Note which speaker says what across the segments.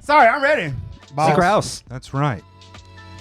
Speaker 1: Sorry, I'm ready.
Speaker 2: Secret House.
Speaker 3: That's right.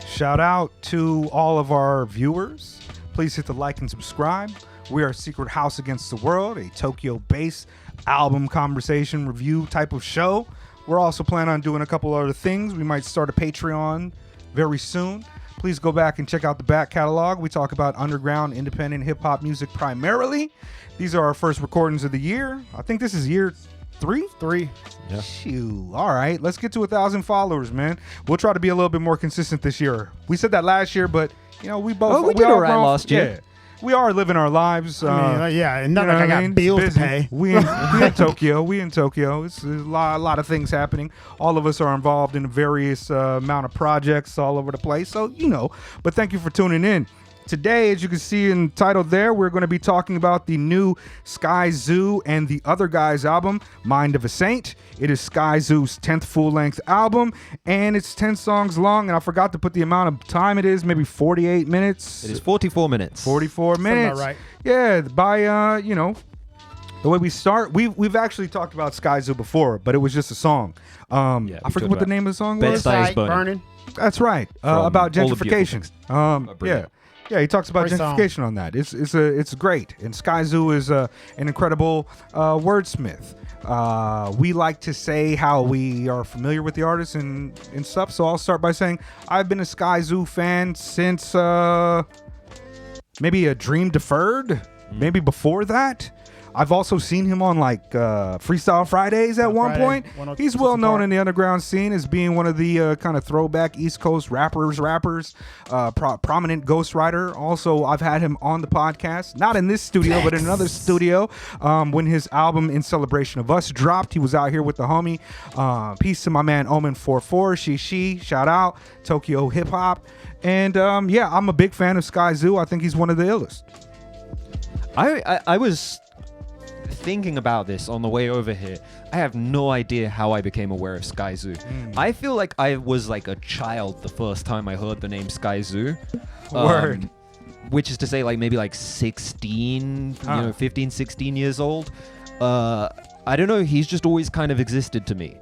Speaker 3: Shout out to all of our viewers. Please hit the like and subscribe. We are Secret House Against the World, a Tokyo-based album conversation review type of show. We're also planning on doing a couple other things. We might start a Patreon very soon. Please go back and check out the back catalog. We talk about underground, independent hip-hop music primarily. These are our first recordings of the year. I think this is year 3?
Speaker 1: 3.
Speaker 2: Yeah.
Speaker 3: Shoot. All right. Let's get to 1,000 followers, man. We'll try to be a little bit more consistent this year. We said that last year, but, you know, we both...
Speaker 2: we did all right last year.
Speaker 3: Yeah. We are living our lives.
Speaker 1: Yeah, and not like I got bills to pay.
Speaker 3: We in Tokyo. We in Tokyo. It's a lot of things happening. All of us are involved in various amount of projects all over the place. So, you know, but thank you for tuning in. Today, as you can see in the title there, we're going to be talking about the new Skyzoo and the Other Guys album, Mind of a Saint. It is Skyzoo's 10th full-length album, and it's 10 songs long, and I forgot to put the amount of time it is, maybe 48 minutes.
Speaker 2: It is 44 minutes.
Speaker 3: 44 minutes.
Speaker 1: Right.
Speaker 3: Yeah, by, you know, the way we start, we've actually talked about Skyzoo before, but it was just a song. I forget what the name of the song was.
Speaker 2: Bed-Stuy is Burning.
Speaker 3: That's right. About
Speaker 2: All the
Speaker 3: gentrification. Yeah. Yeah, he talks about
Speaker 1: Great
Speaker 3: gentrification
Speaker 1: song.
Speaker 3: on that. It's great. And Skyzoo is an incredible wordsmith. We like to say how we are familiar with the artist and stuff. So I'll start by saying I've been a Skyzoo fan since maybe A Dream Deferred, maybe before that. I've also seen him on like Freestyle Fridays at one point. He's well known in the underground scene as being one of the kind of throwback East Coast rappers, prominent ghostwriter. Also, I've had him on the podcast, not in this studio, but in another studio. When his album In Celebration of Us dropped, he was out here with the homie. Peace to my man Omen44, she, shout out, Tokyo Hip Hop. And yeah, I'm a big fan of Skyzoo. I think he's one of the illest.
Speaker 2: I was thinking about this on the way over here. I have no idea how I became aware of Skyzoo. I feel like I was like a child the first time I heard the name Skyzoo.
Speaker 3: Word.
Speaker 2: Which is to say like maybe like 16, 15, 16 years old. I don't know. He's just always kind of existed to me.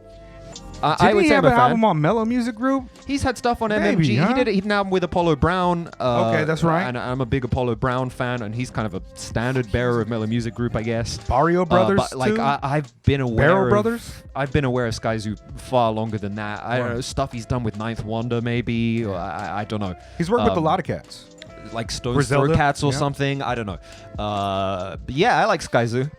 Speaker 2: I would
Speaker 3: he
Speaker 2: say
Speaker 3: have
Speaker 2: I'm a
Speaker 3: an
Speaker 2: fan.
Speaker 3: album on Mellow Music Group?
Speaker 2: He's had stuff on
Speaker 3: Maybe,
Speaker 2: MMG.
Speaker 3: huh?
Speaker 2: He did an album with Apollo Brown.
Speaker 3: Okay, that's right.
Speaker 2: And I'm a big Apollo Brown fan, and he's kind of a standard bearer of Mellow Music Group, I guess.
Speaker 3: Barrio Brothers,
Speaker 2: but like
Speaker 3: too?
Speaker 2: I've been aware
Speaker 3: Barrel
Speaker 2: of
Speaker 3: Brothers?
Speaker 2: I've been aware of Skyzoo far longer than that. I don't know, stuff he's done with Ninth Wonder, maybe. Or I don't know.
Speaker 3: He's worked with a lot of cats.
Speaker 2: Like Stone's
Speaker 3: Griselda,
Speaker 2: Throw Cats or
Speaker 3: yeah.
Speaker 2: something. I don't know. But yeah, I like Skyzoo.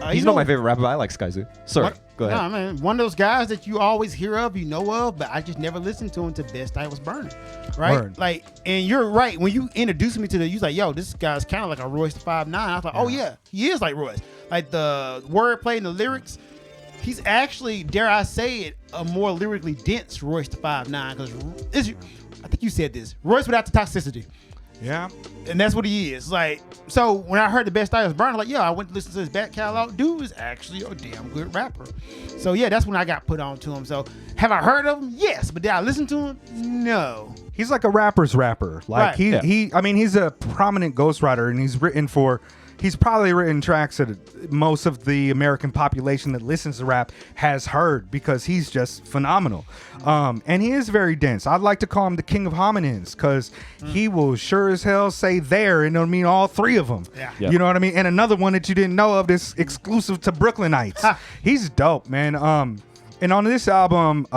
Speaker 2: He's
Speaker 1: you
Speaker 2: not
Speaker 1: know-
Speaker 2: my favorite rapper, but I like Skyzoo. Sorry, go ahead.
Speaker 1: No, man, one of those guys that you always hear of, you know of, but I just never listened to him until Bed-Stuy was burning, right?
Speaker 3: Word.
Speaker 1: Like, and you're right. When you introduced me to you was like, yo, this guy's kind of like a Royce the 5'9". I was like, oh yeah, he is like Royce. Like the wordplay and the lyrics, he's actually, dare I say it, a more lyrically dense Royce the 5'9". Because I think you said this, Royce without the toxicity.
Speaker 3: Yeah.
Speaker 1: And that's what he is. Like, so when I heard the Bed-Stuy was burning, like, yeah, I went to listen to his back catalog. Dude is actually a damn good rapper. So yeah, that's when I got put on to him. So have I heard of him? Yes. But did I listen to him? No.
Speaker 3: He's like a rapper's rapper. Like
Speaker 1: Right.
Speaker 3: he's a prominent ghostwriter, and he's probably written tracks that most of the American population that listens to rap has heard, because he's just phenomenal. And he is very dense. I'd like to call him the king of hominins, because he will sure as hell say there, and it'll mean all three of them.
Speaker 1: Yeah.
Speaker 2: Yep.
Speaker 3: You know what I mean? And another one that you didn't know of that's exclusive to Brooklynites. He's dope, man. And on this album,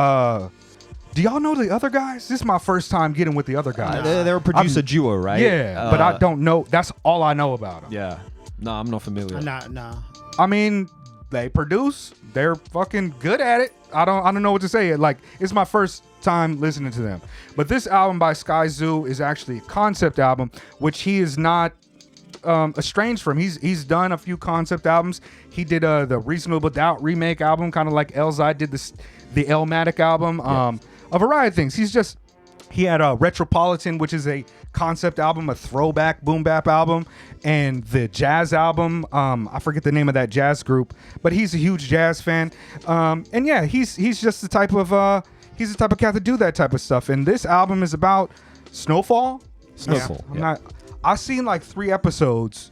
Speaker 3: do y'all know the Other Guys? This is my first time getting with the Other Guys.
Speaker 2: They're a producer duo, right?
Speaker 3: Yeah, but I don't know. That's all I know about them.
Speaker 2: Yeah. No, I'm not familiar.
Speaker 1: Nah.
Speaker 3: I mean, they produce. They're fucking good at it. I don't know what to say. Like, it's my first time listening to them. But this album by Skyzoo is actually a concept album, which he is not estranged from. He's done a few concept albums. He did the Reasonable Doubt remake album, kind of like Elzai did the Elmatic album. A variety of things. He had Retropolitan, which is a concept album, a throwback boom bap album, and the jazz album. I forget the name of that jazz group, but he's a huge jazz fan. And yeah, he's just the type of cat to do that type of stuff. And this album is about Snowfall.
Speaker 2: Snowfall.
Speaker 3: I've seen like 3 episodes,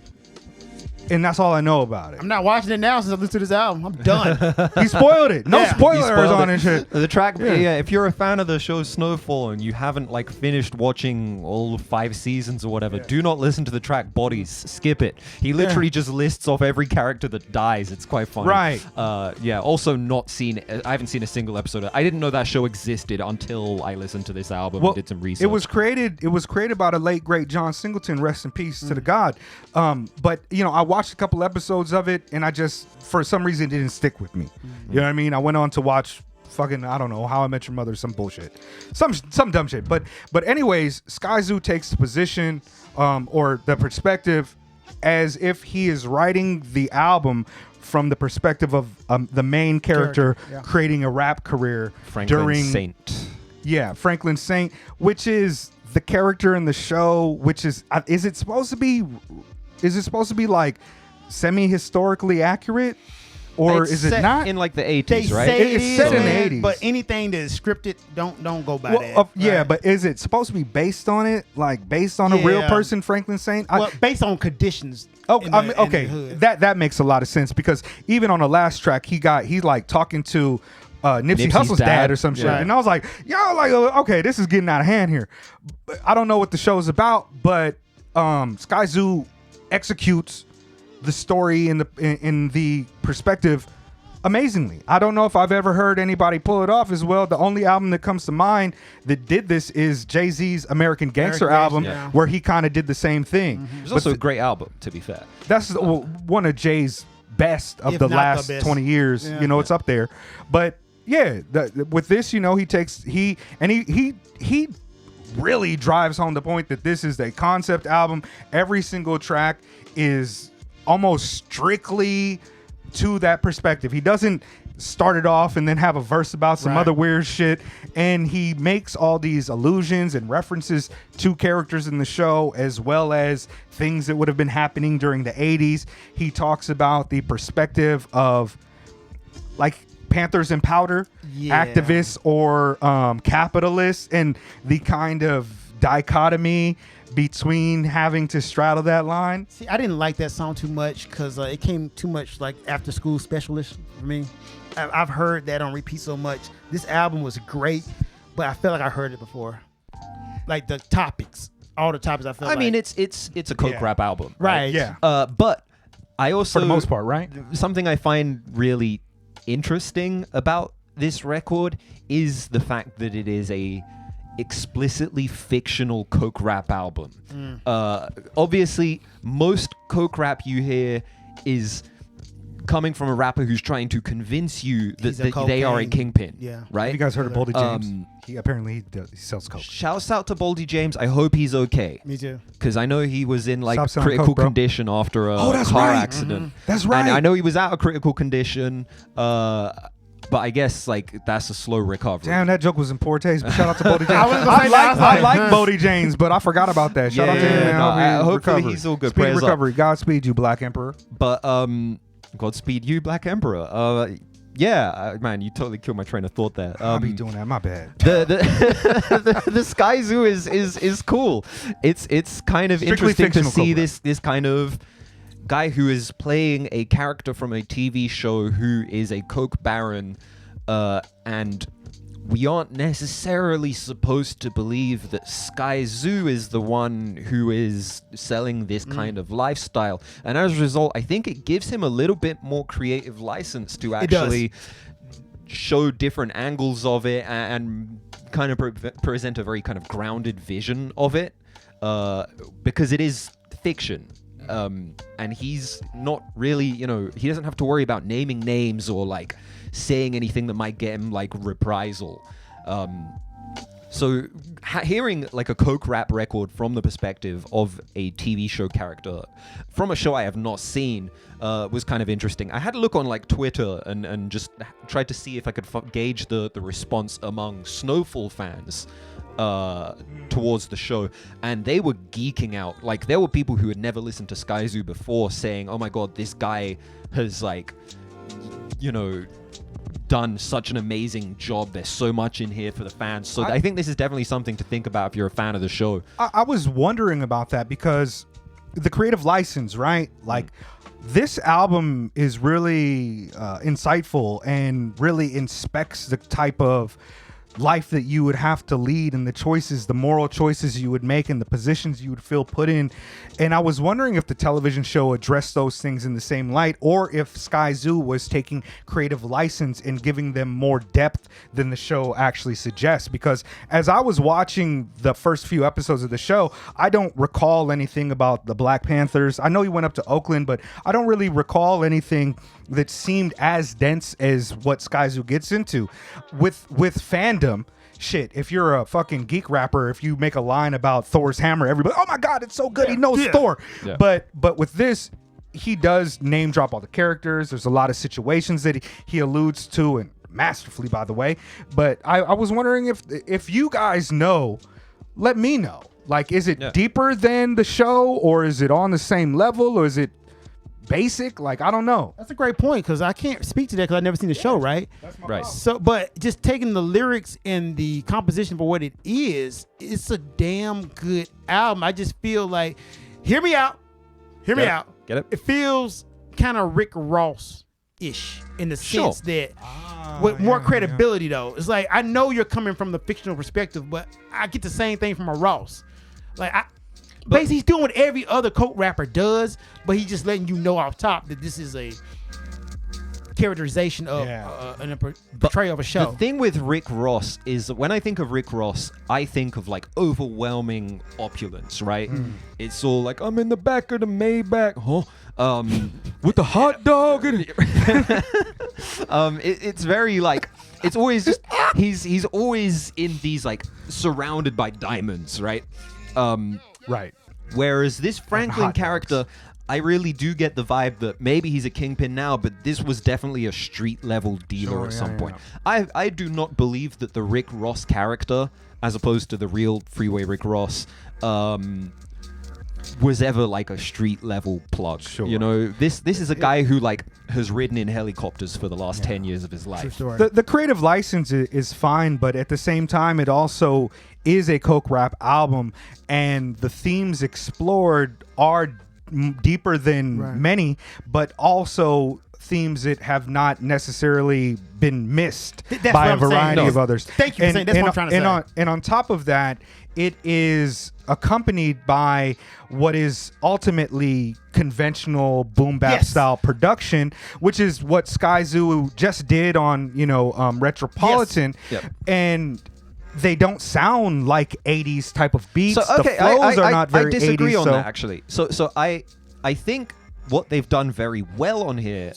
Speaker 3: and that's all I know about it.
Speaker 1: I'm not watching it now since I listened to this album. I'm done.
Speaker 3: He spoiled it. No
Speaker 1: Yeah.
Speaker 3: spoilers
Speaker 2: spoiled
Speaker 3: on
Speaker 2: it.
Speaker 3: and shit.
Speaker 2: The track,
Speaker 3: Yeah.
Speaker 2: yeah. If you're a fan of the show Snowfall and you haven't like finished watching all 5 seasons or whatever, do not listen to the track Bodies. Skip it. He literally just lists off every character that dies. It's quite funny.
Speaker 3: Right.
Speaker 2: Yeah. Also, not seen. I haven't seen a single episode. I didn't know that show existed until I listened to this album and did some research.
Speaker 3: It was created by the late great John Singleton. Rest in peace to the god. But I watched a couple episodes of it, and I just for some reason it didn't stick with me. You know what I mean? I went on to watch fucking I don't know How I Met Your Mother, some bullshit, some dumb shit. But anyways, Skyzoo takes the position or the perspective as if he is writing the album from the perspective of the main character creating a rap career
Speaker 2: Franklin Saint.
Speaker 3: Yeah, Franklin Saint, which is the character in the show, which is it supposed to be like semi-historically accurate, or
Speaker 2: It's
Speaker 3: is it
Speaker 2: set
Speaker 3: not?
Speaker 2: in like the
Speaker 1: They
Speaker 2: 80s, right?
Speaker 1: say
Speaker 3: It's
Speaker 1: it is,
Speaker 3: set in the
Speaker 1: man,
Speaker 3: 80s.
Speaker 1: but anything that is scripted, don't go by
Speaker 3: Well,
Speaker 1: that.
Speaker 3: yeah,
Speaker 1: right?
Speaker 3: but is it supposed to be based on it, like based on a real
Speaker 1: Yeah.
Speaker 3: person, Franklin Saint?
Speaker 1: well, based on conditions.
Speaker 3: Oh,
Speaker 1: in
Speaker 3: I
Speaker 1: the-
Speaker 3: mean,
Speaker 1: in the
Speaker 3: okay,
Speaker 1: hood.
Speaker 3: that makes a lot of sense because even on the last track, he's like talking to Nipsey
Speaker 2: Nipsey's
Speaker 3: Hussle's dad
Speaker 2: dad.
Speaker 3: or some shit,
Speaker 1: Right.
Speaker 3: and I was like, okay, this is getting out of hand here. But I don't know what the show's about, but Skyzoo executes the story in the perspective amazingly. I don't know if I've ever heard anybody pull it off as well. The only album that comes to mind that did this is Jay-Z's American Gangster
Speaker 1: American
Speaker 3: album,
Speaker 1: Gangster,
Speaker 3: where he kind of did the same thing.
Speaker 2: It was also a great album, to be fair.
Speaker 3: That's one of Jay's best of
Speaker 1: If
Speaker 3: the
Speaker 1: not the
Speaker 3: last
Speaker 1: best.
Speaker 3: 20 years.
Speaker 1: Yeah.
Speaker 3: It's up there. But yeah, with this, he really drives home the point that this is a concept album. Every single track is almost strictly to that perspective. He doesn't start it off and then have a verse about some
Speaker 1: Right.
Speaker 3: other weird shit, and he makes all these allusions and references to characters in the show as well as things that would have been happening during the 80s. He talks about the perspective of like Panthers and Powder activists or capitalists, and the kind of dichotomy between having to straddle that line.
Speaker 1: See, I didn't like that song too much because it came too much like after school specialist for me. I've heard that on repeat so much. This album was great, but I felt like I heard it before. Like the topics, all the topics. I
Speaker 2: mean, it's a coke
Speaker 3: Yeah.
Speaker 2: rap album,
Speaker 1: right.
Speaker 3: Yeah.
Speaker 2: But I also,
Speaker 3: For the most part, right?
Speaker 2: something I find really interesting about this record is the fact that it is a explicitly fictional coke rap album. Obviously, most coke rap you hear is coming from a rapper who's trying to convince you that,
Speaker 1: He's a
Speaker 2: they are a
Speaker 1: cocaine.
Speaker 2: kingpin.
Speaker 1: Yeah.
Speaker 2: Right?
Speaker 3: Have you guys heard of Boldy James?
Speaker 2: Um,
Speaker 3: He apparently sells coke.
Speaker 2: Shouts out to Boldy James. I hope he's okay.
Speaker 1: Me too.
Speaker 2: Because I know he was in like
Speaker 3: Stop selling
Speaker 2: critical
Speaker 3: coke, bro.
Speaker 2: condition after a
Speaker 3: that's
Speaker 2: car
Speaker 3: right.
Speaker 2: accident.
Speaker 3: That's right.
Speaker 2: And I know he was out of critical condition, but I guess like that's a slow recovery.
Speaker 3: Damn, that joke was in poor taste. But shout out to Boldy James.
Speaker 1: I was gonna say that.
Speaker 3: I like Boldy James, but I forgot about that. Shout out to him.
Speaker 2: no,
Speaker 3: man.
Speaker 2: hopefully
Speaker 3: Recovery.
Speaker 2: he's all good.
Speaker 3: Speedy
Speaker 2: Prayers up.
Speaker 3: recovery. Godspeed you, Black Emperor.
Speaker 2: But Godspeed you, Black Emperor. Yeah, man, you totally killed my train of thought there.
Speaker 3: I'll be doing that. My bad.
Speaker 2: The Skyzoo is cool. It's kind of
Speaker 3: Strictly
Speaker 2: interesting to
Speaker 3: fictional
Speaker 2: see
Speaker 3: Cobra.
Speaker 2: this kind of guy who is playing a character from a TV show who is a coke baron, and we aren't necessarily supposed to believe that Skyzoo is the one who is selling this kind of lifestyle. And as a result, I think it gives him a little bit more creative license to actually show different angles of it and kind of present a very kind of grounded vision of it, because it is fiction. And he's not really, he doesn't have to worry about naming names or like saying anything that might get him like reprisal. So hearing like a coke rap record from the perspective of a TV show character from a show I have not seen was kind of interesting. I had a look on like Twitter and just tried to see if I could gauge the response among Snowfall fans towards the show, and they were geeking out. Like there were people who had never listened to Skyzoo before saying, oh my god, this guy has like done such an amazing job. There's so much in here for the fans. So I think this is definitely something to think about if you're a fan of the show.
Speaker 3: I was wondering about that because the creative license, right? Like This album is really insightful and really inspects the type of life that you would have to lead and the choices, the moral choices you would make and the positions you would feel put in. And I was wondering if the television show addressed those things in the same light, or if Skyzoo was taking creative license and giving them more depth than the show actually suggests. Because as I was watching the first few episodes of the show, I don't recall anything about the Black Panthers. I know he went up to Oakland, but I don't really recall anything that seemed as dense as what Skyzoo gets into with fandom. Shit, if you're a fucking geek rapper, if you make a line about Thor's hammer, everybody, oh my god, it's so good, he knows Thor.
Speaker 2: Yeah.
Speaker 3: But with this, he does name drop all the characters. There's a lot of situations that he alludes to, and masterfully, by the way. But I was wondering if you guys know, let me know. Like, is it deeper than the show, or is it on the same level, or is it basic? Like, I don't know.
Speaker 1: That's a great point, because I can't speak to that because I've never seen the show, right?
Speaker 3: That's my
Speaker 2: Right.
Speaker 3: problem.
Speaker 1: So, but just taking the lyrics and the composition for what it is, it's a damn good album. I just feel like, hear me out. Hear me out.
Speaker 2: Get it?
Speaker 1: It feels kind of Rick Ross-ish in the
Speaker 2: Sure.
Speaker 1: sense that with more credibility, though. It's like, I know you're coming from the fictional perspective, but I get the same thing from a Ross. Like, basically, he's doing what every other coke rapper does, but he's just letting you know off top that this is a characterization of a portrayal of a show.
Speaker 2: The thing with Rick Ross is that when I think of Rick Ross, I think of like overwhelming opulence, right? It's all like, I'm in the back of the Maybach, with the hot dog in it. It's very like, it's always just, he's always in these like surrounded by diamonds, right?
Speaker 3: Right.
Speaker 2: Whereas this Franklin
Speaker 3: hot dogs.
Speaker 2: character, I really do get the vibe that maybe he's a kingpin now, but this was definitely a street level dealer at some point. I do not believe that the Rick Ross character, as opposed to the real Freeway Rick Ross, was ever like a street level plug.
Speaker 3: Sure.
Speaker 2: You know, this is a guy who like has ridden in helicopters for the last 10 years of his life.
Speaker 3: The creative license is fine, but at the same time, it also is a coke rap album, and the themes explored are deeper than many, but also themes that have not necessarily been missed by a variety of others.
Speaker 1: Thank you for saying that's what I'm trying to say.
Speaker 3: And on top of that, it is accompanied by what is ultimately conventional boom bap style production, which is what Skyzoo just did on Retropolitan.
Speaker 2: Yes. Yep.
Speaker 3: And they don't sound like 80s type of beats.
Speaker 2: So okay,
Speaker 3: the flows are not very
Speaker 2: I disagree
Speaker 3: 80s,
Speaker 2: on
Speaker 3: so
Speaker 2: that actually. So I think what they've done very well on here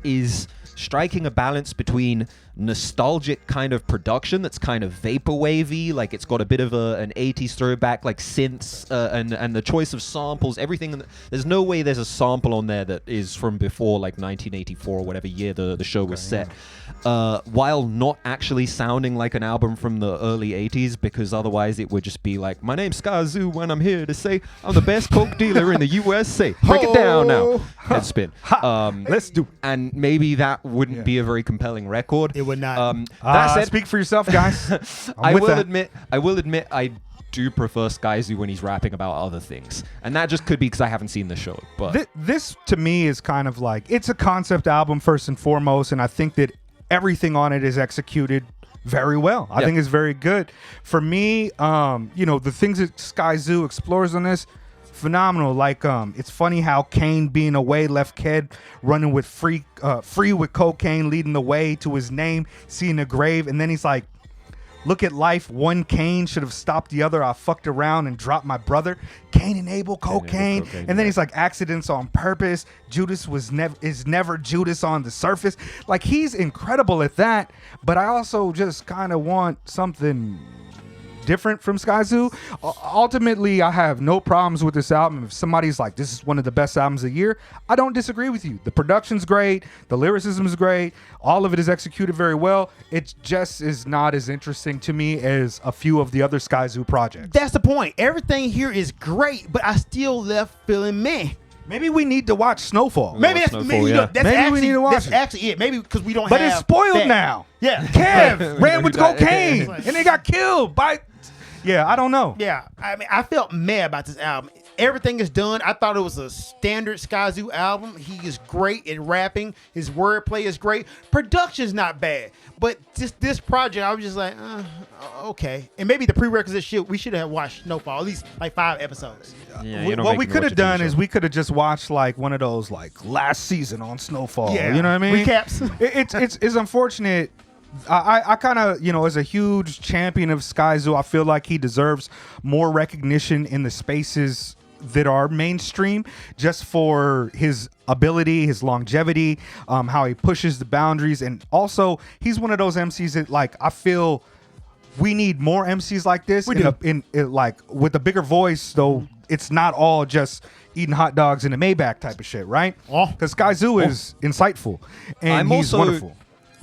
Speaker 2: is striking a balance between nostalgic kind of production that's kind of vaporwavy, like it's got a bit of an 80s throwback, like synths and the choice of samples, everything. There's no way there's a sample on there that is from before like 1984 or whatever year the show was set, while not actually sounding like an album from the early 80s, because otherwise it would just be like, my name's Skyzoo and I'm here to say I'm the best coke dealer in the USA. Break it down now. Head spin.
Speaker 3: Let's do it.
Speaker 2: And maybe that wouldn't be a very compelling record.
Speaker 1: It would not.
Speaker 2: That said,
Speaker 3: speak for yourself, guys.
Speaker 2: I will admit I do prefer Skyzoo when he's rapping about other things, and that just could be because I haven't seen the show. But
Speaker 3: this to me is kind of like, it's a concept album first and foremost, and I think that everything on it is executed very well. I think it's very good. For me, the things that Skyzoo explores on this, phenomenal. Like, it's funny how Kane being away left Ked running with free with cocaine, leading the way to his name, seeing a grave, and then he's like, look at life, one Kane should have stopped the other. I fucked around and dropped my brother. Cain and Abel, cocaine. And then he's like, accidents on purpose. Judas is never Judas on the surface. Like, he's incredible at that. But I also just kind of want something different from Skyzoo. Ultimately, I have no problems with this album. If somebody's like, this is one of the best albums of the year, I don't disagree with you. The production's great. The lyricism is great. All of it is executed very well. It just is not as interesting to me as a few of the other Skyzoo projects.
Speaker 1: That's the point. Everything here is great, but I still left feeling meh.
Speaker 3: Maybe we need to watch Snowfall.
Speaker 1: Maybe that's
Speaker 2: Snowfall,
Speaker 1: that's
Speaker 3: Maybe
Speaker 1: actually,
Speaker 3: we need to watch
Speaker 1: that's
Speaker 3: it.
Speaker 1: actually it. Maybe because we don't
Speaker 3: But
Speaker 1: have
Speaker 3: it's spoiled
Speaker 1: that.
Speaker 3: now.
Speaker 1: Yeah.
Speaker 3: Kev ran with cocaine
Speaker 1: Like-
Speaker 3: and they got killed by... Yeah, I don't know.
Speaker 1: Yeah. I mean, I felt mad about this album. Everything is done. I thought it was a standard Skyzoo album. He is great at rapping. His wordplay is great. Production's not bad. But just this project, I was just like, okay. And maybe the prerequisite shit, we should have watched Snowfall, at least like 5 episodes.
Speaker 2: Yeah,
Speaker 3: What we could have done is we could have just watched like one of those like last season on Snowfall.
Speaker 1: Yeah.
Speaker 3: You know what I mean?
Speaker 1: Recaps.
Speaker 3: It's unfortunate. I kind of, as a huge champion of Skyzoo, I feel like he deserves more recognition in the spaces that are mainstream, just for his ability, his longevity, how he pushes the boundaries, and also he's one of those MCs that like I feel we need more MCs like this. In like with a bigger voice, though. It's not all just eating hot dogs in a Maybach type of shit, right? Because Skyzoo is insightful and he's wonderful.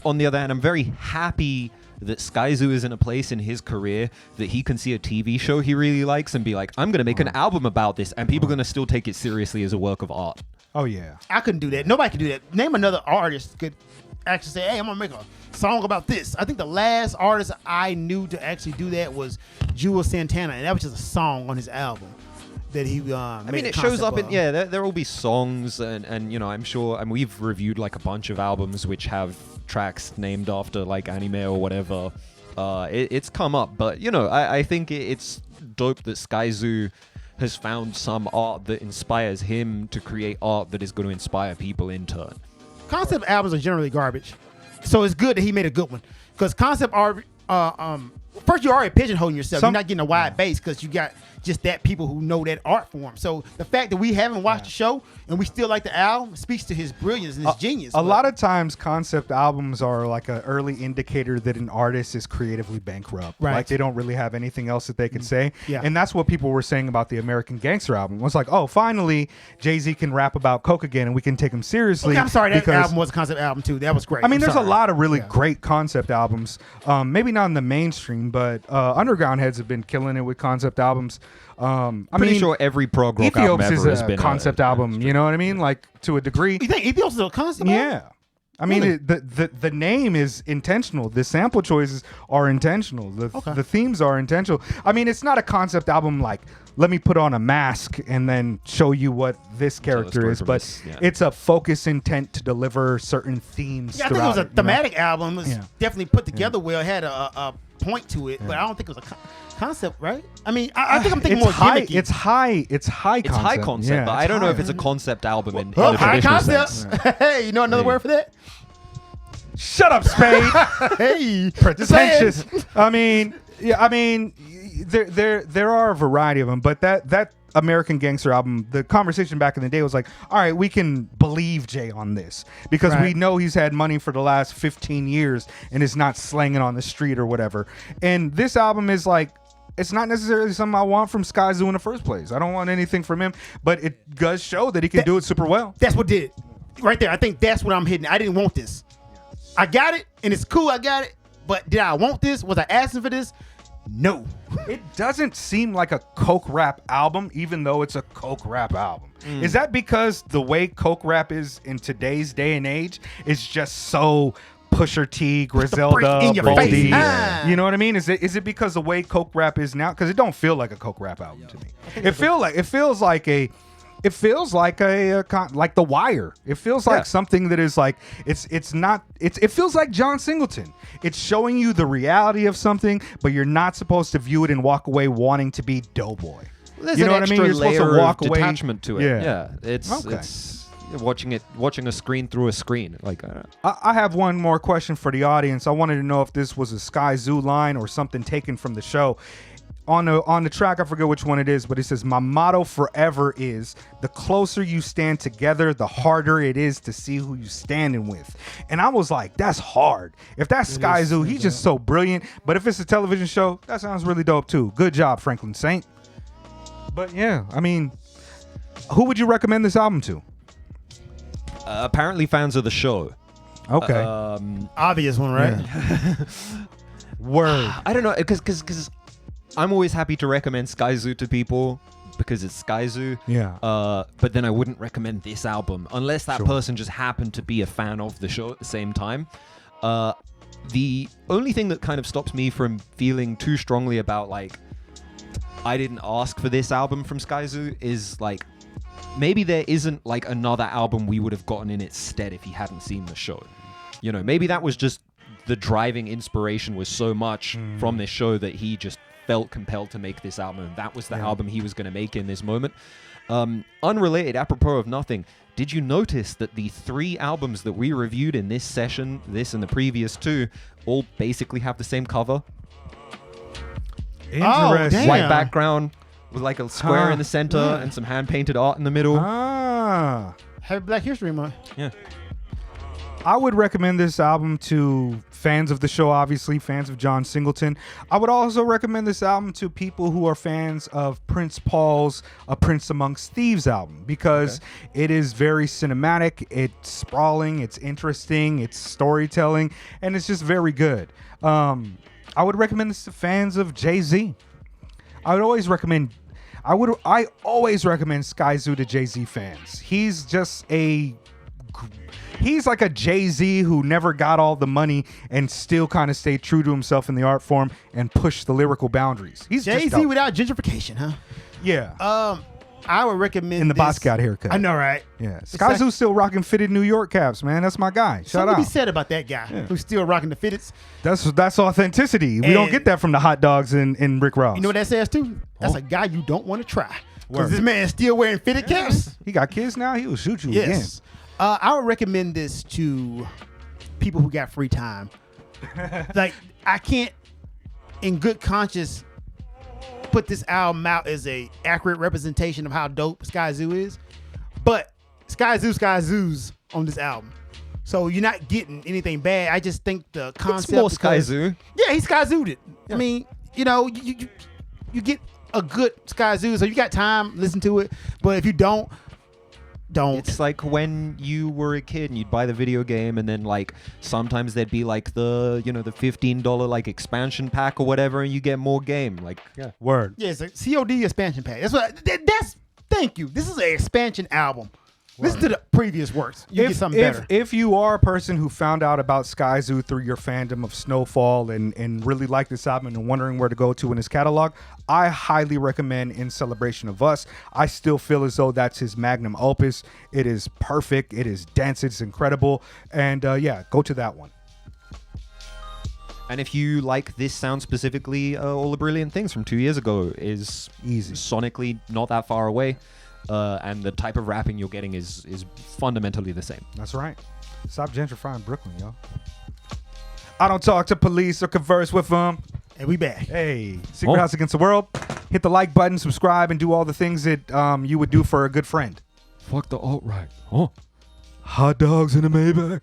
Speaker 2: On the other hand, I'm very happy that Skyzoo is in a place in his career that he can see a TV show he really likes and be like, I'm going to make an album about this, and people are going to still take it seriously as a work of art.
Speaker 3: Oh, yeah.
Speaker 1: I couldn't do that. Nobody could do that. Name another artist could actually say, hey, I'm going to make a song about this. I think the last artist I knew to actually do that was Jules Santana, and that was just a song on his album that he made
Speaker 2: it shows up in there will be songs and I'm sure, and we've reviewed like a bunch of albums which have tracks named after like anime or whatever. It's come up, but I think it's dope that Skyzoo has found some art that inspires him to create art that is going to inspire people in turn.
Speaker 1: Concept albums are generally garbage, so it's good that he made a good one, because concept art first, you're already pigeonholing yourself. You're not getting a wide base because you got just that people who know that art form. So the fact that we haven't watched the show and we still like the album speaks to his brilliance and his genius.
Speaker 3: A lot of times concept albums are like an early indicator that an artist is creatively bankrupt.
Speaker 1: Right.
Speaker 3: Like they don't really have anything else that they could say.
Speaker 1: Yeah.
Speaker 3: And that's what people were saying about the American Gangster album. It was like, oh, finally Jay-Z can rap about coke again and we can take him seriously.
Speaker 1: Okay, I'm sorry, that album was a concept album too. That was great.
Speaker 3: I mean, there's a lot of really great concept albums. Maybe not in the mainstream, but underground heads have been killing it with concept albums. I'm
Speaker 2: pretty sure every prog rock album
Speaker 3: Ethiops
Speaker 2: ever
Speaker 3: is
Speaker 2: has
Speaker 3: a
Speaker 2: been
Speaker 3: concept album. You know what I mean? Like to a degree.
Speaker 1: You think Ethiops is a concept album?
Speaker 3: Yeah. I mean,
Speaker 1: Really?
Speaker 3: the name is intentional. The sample choices are intentional. The themes are intentional. I mean, it's not a concept album like, let me put on a mask and then show you what this character is, but it's a focus intent to deliver certain themes.
Speaker 1: Yeah, I think it was a thematic album. It was definitely put together well. It had a point to it, but I don't think it was a concept, right? I mean, I think I'm thinking more gimmicky.
Speaker 3: It's high concept,
Speaker 2: but I don't know if it's a concept album in
Speaker 1: Oh,
Speaker 2: the
Speaker 1: high
Speaker 2: traditional
Speaker 1: concept.
Speaker 2: sense.
Speaker 1: Hey, you know another word for that?
Speaker 3: Shut up, Spade.
Speaker 1: Hey,
Speaker 3: Pretentious. I mean, there are a variety of them, but that American Gangster album, the conversation back in the day was like, all right, we can believe Jay on this because we know he's had money for the last 15 years and is not slanging on the street or whatever. And this album is like, it's not necessarily something I want from Skyzoo in the first place. I don't want anything from him, but it does show that he can do it super well.
Speaker 1: That's what did it. Right there. I think that's what I'm hitting. I didn't want this. I got it, and it's cool I got it, but did I want this? Was I asking for this? No.
Speaker 3: It doesn't seem like a coke rap album, even though it's a coke rap album. Is that because the way coke rap is in today's day and age is just so Pusher T, Griselda,
Speaker 1: in your
Speaker 3: Baldy?
Speaker 1: face.
Speaker 3: You know what I mean? Is it because the way coke rap is now? Because it don't feel like a coke rap album to me. It feels like like The Wire. It feels like something that is like it feels like John Singleton. It's showing you the reality of something, but you're not supposed to view it and walk away wanting to be Doughboy.
Speaker 2: There's
Speaker 3: you know
Speaker 2: an
Speaker 3: what I mean?
Speaker 2: extra
Speaker 3: You're supposed to
Speaker 2: layer
Speaker 3: walk
Speaker 2: of
Speaker 3: away.
Speaker 2: detachment to it.
Speaker 3: Yeah.
Speaker 2: It's watching a screen through a screen. Like
Speaker 3: I have one more question for the audience. I wanted to know if this was a Skyzoo line or something taken from the show. On the track, I forget which one it is, but it says, my motto forever is, the closer you stand together, the harder it is to see who you're standing with. And I was like, that's hard. If that's Skyzoo, he's just so brilliant. But if it's a television show, that sounds really dope too. Good job, Franklin Saint. But yeah, I mean, who would you recommend this album to?
Speaker 2: apparently fans of the show.
Speaker 3: Okay.
Speaker 1: Obvious one, right?
Speaker 3: Yeah. Word.
Speaker 2: I don't know, because I'm always happy to recommend Skyzoo to people because it's Skyzoo.
Speaker 3: Yeah.
Speaker 2: But then I wouldn't recommend this album unless that person just happened to be a fan of the show at the same time. The only thing that kind of stops me from feeling too strongly about like I didn't ask for this album from Skyzoo is like, maybe there isn't like another album we would have gotten in its stead if he hadn't seen the show. You know, maybe that was just the driving inspiration was so much from this show that he just felt compelled to make this album. And that was the album he was going to make in this moment. Unrelated, apropos of nothing, did you notice that the 3 albums that we reviewed in this session, this and the previous 2, all basically have the same cover?
Speaker 3: Interesting.
Speaker 2: White background with like a square in the center and some hand-painted art in the middle.
Speaker 1: Happy Black History Month.
Speaker 2: Yeah.
Speaker 3: I would recommend this album to fans of the show, obviously, fans of John Singleton. I would also recommend this album to people who are fans of Prince Paul's A Prince Amongst Thieves album, because it is very cinematic, it's sprawling, it's interesting, it's storytelling, and it's just very good. I would recommend this to fans of Jay-Z. I always recommend Skyzoo to Jay-Z fans. He's like a Jay-Z who never got all the money and still kind of stayed true to himself in the art form and pushed the lyrical boundaries. He's
Speaker 1: Jay-Z without gentrification, huh?
Speaker 3: Yeah.
Speaker 1: I would recommend
Speaker 3: In the Basquiat haircut.
Speaker 1: I know, right?
Speaker 3: Yeah. Skyzoo's still rocking fitted New York caps, man. That's my guy. Shout
Speaker 1: Something to
Speaker 3: out.
Speaker 1: be said about that guy who's still rocking the fitteds.
Speaker 3: That's authenticity. We don't get that from the hot dogs in Rick Ross.
Speaker 1: You know what that says too? That's a guy you don't want to try. Because this man is still wearing fitted caps.
Speaker 3: He got kids now. He will shoot you again.
Speaker 1: I would recommend this to people who got free time. Like, I can't, in good conscience, put this album out as a accurate representation of how dope Skyzoo is, but Skyzoo's on this album, so you're not getting anything bad. I just think the concept.
Speaker 2: It's more Skyzoo.
Speaker 1: Yeah, he Skyzoo'd it. I mean, you know, you get a good Skyzoo, so you got time, listen to it. But if you don't.
Speaker 2: It's like when you were a kid and you'd buy the video game, and then like sometimes there'd be like the $15 like expansion pack or whatever, and you get more game. Like
Speaker 3: Word.
Speaker 1: Yeah, it's a COD expansion pack. Thank you. This is an expansion album. Listen to the previous works. You get something better.
Speaker 3: If you are a person who found out about Skyzoo through your fandom of Snowfall and really like this album and wondering where to go to in his catalog, I highly recommend In Celebration of Us. I still feel as though that's his magnum opus. It is perfect. It is dense. It's incredible. And go to that one.
Speaker 2: And if you like this sound specifically, All the Brilliant Things from 2 years ago is
Speaker 3: easy,
Speaker 2: sonically not that far away. And the type of rapping you're getting is fundamentally the same.
Speaker 3: That's right. Stop gentrifying Brooklyn, y'all. I don't talk to police or converse with them.
Speaker 1: And we back.
Speaker 3: Hey, Secret House Against the World. Hit the like button, subscribe, and do all the things that you would do for a good friend.
Speaker 2: Fuck the alt-right. Huh?
Speaker 3: Hot dogs in a Maybach.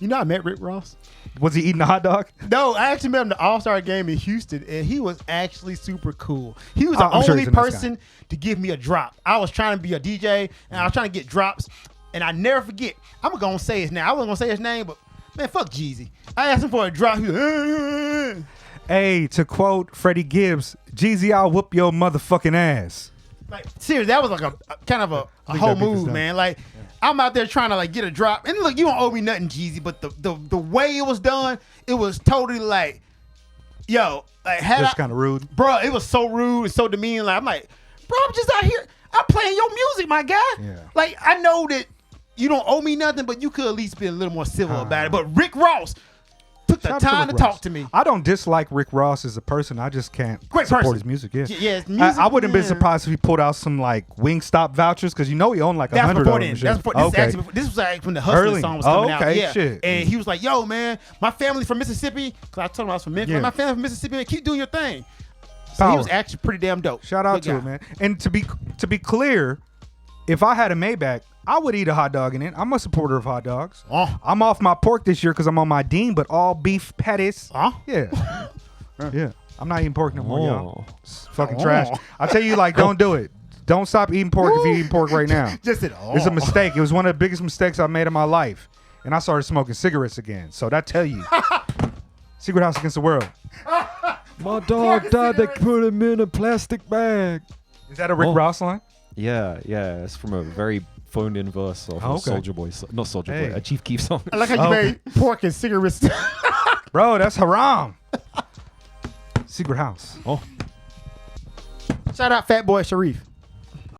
Speaker 1: You know I met Rick Ross?
Speaker 3: Was he eating a hot dog?
Speaker 1: No, I actually met him at the All-Star game in Houston, and he was actually super cool. He was the
Speaker 3: I'm sure
Speaker 1: only
Speaker 3: he's a nice
Speaker 1: person to give me a drop. I was trying to be a DJ, and I was trying to get drops, and I never forget. I'm going to say his name. I wasn't going to say his name, but, man, fuck Jeezy. I asked him for a drop. He was like,
Speaker 3: Hey, to quote Freddie Gibbs, Jeezy, I'll whoop your motherfucking ass.
Speaker 1: Like, seriously, that was like a kind of a whole move, man. Like, I'm out there trying to like get a drop, and look, you don't owe me nothing, Jeezy. But the way it was done, it was totally like, yo, like
Speaker 3: Just kind of rude,
Speaker 1: bro. It was so rude and so demeaning. Like, I'm like, bro, I'm just out here, I'm playing your music, my guy.
Speaker 3: Yeah.
Speaker 1: Like, I know that you don't owe me nothing, but you could at least be a little more civil about it. But Rick Ross took the time to talk to me.
Speaker 3: I don't dislike Rick Ross as a person. I just can't support his music. Yeah,
Speaker 1: his music,
Speaker 3: I wouldn't have been surprised if he pulled out some like Wingstop vouchers, because he owned like 100 of them.
Speaker 1: That's before this was like when the Hustler song was coming out. Yeah.
Speaker 3: Shit.
Speaker 1: And he was like, yo, man, my family's from Mississippi. Because I told him I was from Memphis.
Speaker 3: Yeah.
Speaker 1: My family's from Mississippi, man. Keep doing your thing. So he was actually pretty damn dope.
Speaker 3: Shout out to him, man. And to be clear, if I had a Maybach, I would eat a hot dog in it. I'm a supporter of hot dogs. I'm off my pork this year because I'm on my Dean, but all beef patties. Yeah. Yeah. I'm not eating pork no more, y'all. It's fucking trash. I tell you, like, don't do it. Don't stop eating pork if you're eating pork right now.
Speaker 1: Just it.
Speaker 3: It's a mistake. It was one of the biggest mistakes I made in my life. And I started smoking cigarettes again. So that tell you. Secret House Against the World.
Speaker 2: My dog died. They put him in a plastic bag.
Speaker 3: Is that a Rick Ross line?
Speaker 2: Yeah. It's from a very phoned-in verse of a Soldier Boy, not Soldier Boy, a Chief Keef song.
Speaker 1: I like how you made pork and cigarettes.
Speaker 3: Bro, that's haram. Secret House.
Speaker 1: Shout out Fat Boy Sharif.